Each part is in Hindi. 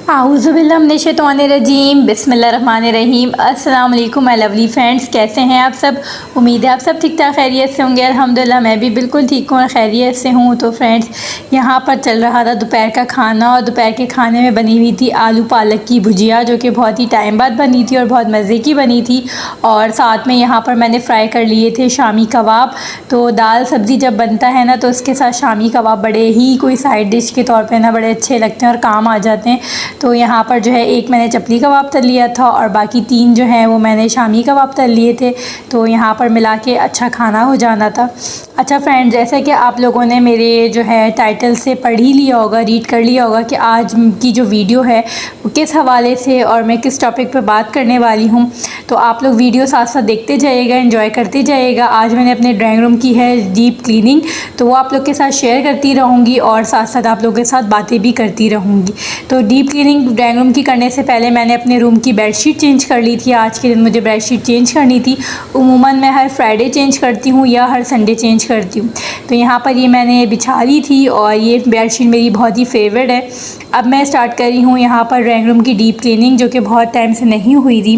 आऊज़ुबिल्लाहिमिनश्शैतानिर्रजीम बिस्मिल्लाहिर्रहमानिर्रहीम। अस्सलाम वालेकुम माय लवली फ्रेंड्स, कैसे हैं आप सब। उम्मीद है आप सब ठीक ठाक खैरियत से होंगे। अल्हम्दुलिल्लाह मैं भी बिल्कुल ठीक हूँ और खैरियत से हूँ। तो फ्रेंड्स, यहाँ पर चल रहा था दोपहर का खाना और दोपहर के खाने में बनी हुई थी आलू पालक की भुजिया, जो कि बहुत ही टाइम बाद बनी थी और बहुत मज़े की बनी थी। और साथ में यहाँ पर मैंने फ्राई कर लिए थे शामी कबाब। तो दाल सब्ज़ी जब बनता है ना, तो उसके साथ शामी कबाब बड़े ही कोई साइड डिश के तौर पे ना बड़े अच्छे लगते हैं और काम आ जाते हैं। तो यहाँ पर जो है एक मैंने चपली कबाब तल लिया था और बाकी 3 जो हैं वो मैंने शामी कबाब तल लिए थे। तो यहाँ पर मिला के अच्छा खाना हो जाना था। अच्छा फ्रेंड्स, जैसे कि आप लोगों ने मेरे जो है टाइटल से पढ़ ही लिया होगा, रीड कर लिया होगा कि आज की जो वीडियो है वो किस हवाले से और मैं किस टॉपिक पर बात करने वाली हूँ। तो आप लोग वीडियो साथ साथ देखते जाइएगा, एंजॉय करते जाइएगा। आज मैंने अपने ड्राइंग रूम की है डीप क्लीनिंग, तो वो आप लोग के साथ शेयर करती रहूँगी और साथ साथ आप लोगों के साथ बातें भी करती रहूँगी। तो डीप क्लीनिंग ड्राइंग रूम की करने से पहले मैंने अपने रूम की बेडशीट चेंज कर ली थी। आज के दिन मुझे बेडशीट चेंज करनी थी। उमूमन मैं हर फ्राइडे चेंज करती हूँ या हर संडे चेंज करती हूँ। तो यहाँ पर ये मैंने बिछा ली थी और ये बेडशीट मेरी बहुत ही फेवरेट है। अब मैं स्टार्ट कर रही हूँ यहाँ पर ड्राइंग रूम की डीप क्लीनिंग, जो कि बहुत टाइम से नहीं हुई थी।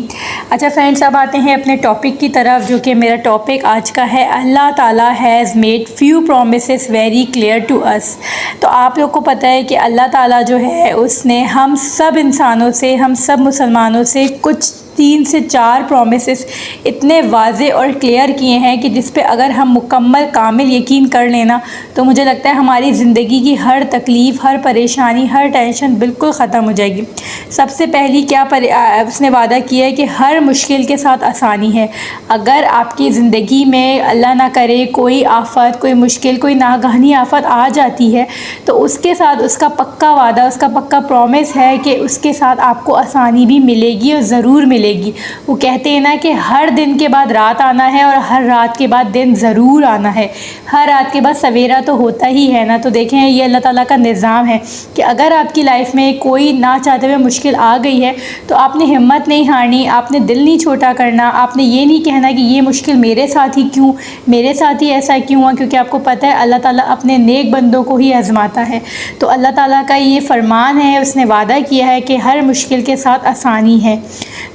अच्छा फ्रेंड्स, अब आते हैं अपने टॉपिक की तरफ, जो कि मेरा टॉपिक आज का है Allah Taala has made few promises very clear to us. तो आप लोग को पता है कि अल्लाह ताला जो है उसने हम सब इंसानों से, हम सब मुसलमानों से कुछ 3 से 4 प्रोमिसेस इतने वाज़े और क्लियर किए हैं कि जिस पे अगर हम मुकम्मल कामिल यकीन कर लेना, तो मुझे लगता है हमारी ज़िंदगी की हर तकलीफ़, हर परेशानी, हर टेंशन बिल्कुल ख़त्म हो जाएगी। सबसे पहली क्या उसने वादा किया है कि हर मुश्किल के साथ आसानी है। अगर आपकी ज़िंदगी में अल्लाह ना करे कोई आफ़त, कोई मुश्किल, कोई नागहानी आफ़त आ जाती है, तो उसके साथ उसका पक्का वादा, उसका पक्का प्रॉमिस है कि उसके साथ आपको आसानी भी मिलेगी और ज़रूर मिलेगी। वो कहते हैं ना कि हर दिन के बाद रात आना है और हर रात के बाद दिन ज़रूर आना है। हर रात के बाद सवेरा तो होता ही है ना। तो देखें, ये अल्लाह ताला का निज़ाम है कि अगर आपकी लाइफ में कोई ना चाहते हुए मुश्किल आ गई है, तो आपने हिम्मत नहीं हारनी, आपने दिल नहीं छोटा करना, आपने ये नहीं कहना कि ये मुश्किल मेरे साथ ही क्यों, मेरे साथ ही ऐसा क्यों हुआ, क्योंकि आपको पता है अल्लाह ताला अपने नेक बंदों को ही आजमाता है। तो अल्लाह ताला का ये फरमान है, उसने वादा किया है कि हर मुश्किल के साथ आसानी है।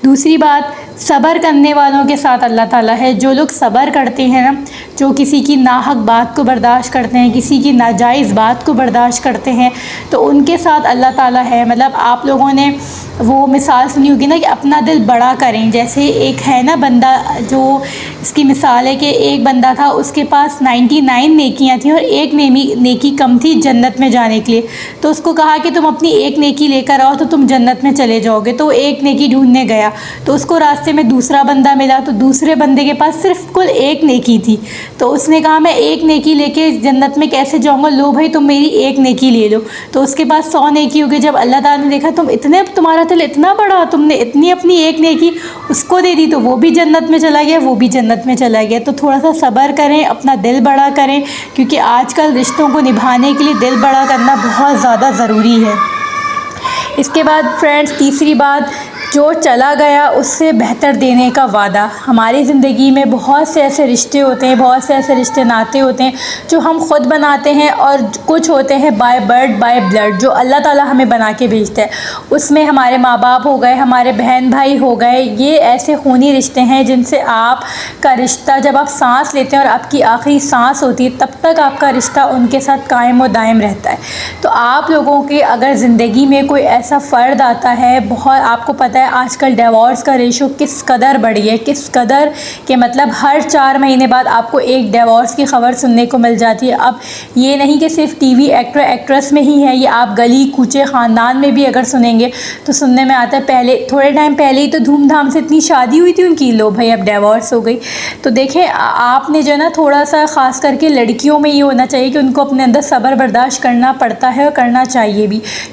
दूसरी बात, सब्र करने वालों के साथ अल्लाह ताला है। जो लोग सब्र करते हैं ना, जो किसी की नाहक बात को बर्दाश्त करते हैं, किसी की नाजायज़ बात को बर्दाश्त करते हैं, तो उनके साथ अल्लाह ताला है। मतलब आप लोगों ने वो मिसाल सुनी होगी ना कि अपना दिल बड़ा करें। जैसे एक है ना बंदा, जो इसकी मिसाल है कि एक बंदा था, उसके पास 99 नेकियां थी और एक नेकी कम थी जन्नत में जाने के लिए। तो उसको कहा कि तुम अपनी एक नेकी लेकर आओ तो तुम जन्नत में चले जाओगे। तो एक नेकी ढूंढने गया, तो उसको रास्ते में दूसरा बंदा मिला। तो दूसरे बंदे के पास सिर्फ कुल एक नेकी थी। तो उसने कहा मैं एक नेकी लेके जन्नत में कैसे जाऊँगा, लो भाई तुम मेरी एक नेकी ले लो। तो उसके पास 100 नेकी हो गई। जब अल्लाह ताला ने देखा तुम्हारा दिल इतना बड़ा, तुमने इतनी अपनी एक नेकी उसको दे दी, तो वो भी जन्नत में चला गया, वो भी जन्नत में चला गया। तो थोड़ा सा सब्र करें, अपना दिल बड़ा करें, क्योंकि आजकल रिश्तों को निभाने के लिए दिल बड़ा करना बहुत ज़्यादा ज़रूरी है। इसके बाद फ्रेंड्स, तीसरी बात, जो चला गया उससे बेहतर देने का वादा। हमारी ज़िंदगी में बहुत से ऐसे रिश्ते होते हैं, बहुत से ऐसे रिश्ते नाते होते हैं जो हम ख़ुद बनाते हैं, और कुछ होते हैं बाय बर्थ बाय ब्लड, जो अल्लाह ताला हमें बना के भेजता है। उसमें हमारे माँ बाप हो गए, हमारे बहन भाई हो गए, ये ऐसे खूनी रिश्ते हैं जिनसे आपका रिश्ता, जब आप सांस लेते हैं और आपकी आखिरी सांस होती है, तब तक आपका रिश्ता उनके साथ कायम और दायम रहता है। तो आप लोगों की अगर ज़िंदगी में कोई ऐसा फ़र्द आता है, बहुत आपको पता है आजकल डिवोर्स का रेशो किस कदर बढ़ी है, किस कदर के मतलब हर 4 महीने बाद आपको एक डिवोर्स की ख़बर सुनने को मिल जाती है। अब ये नहीं कि सिर्फ टीवी एक्टर एक्ट्रेस में ही है, ये आप गली कूचे ख़ानदान में भी अगर सुनेंगे तो सुनने में आता है। पहले थोड़े टाइम पहले ही तो धूमधाम से इतनी शादी हुई थी उनकी, लो भाई अब डिवोर्स हो गई। तो देखें, आपने जो है ना थोड़ा सा ख़ास करके लड़कियों में ये होना चाहिए कि उनको अपने अंदर सब्र बर्दाश्त करना पड़ता है और करना चाहिए भी,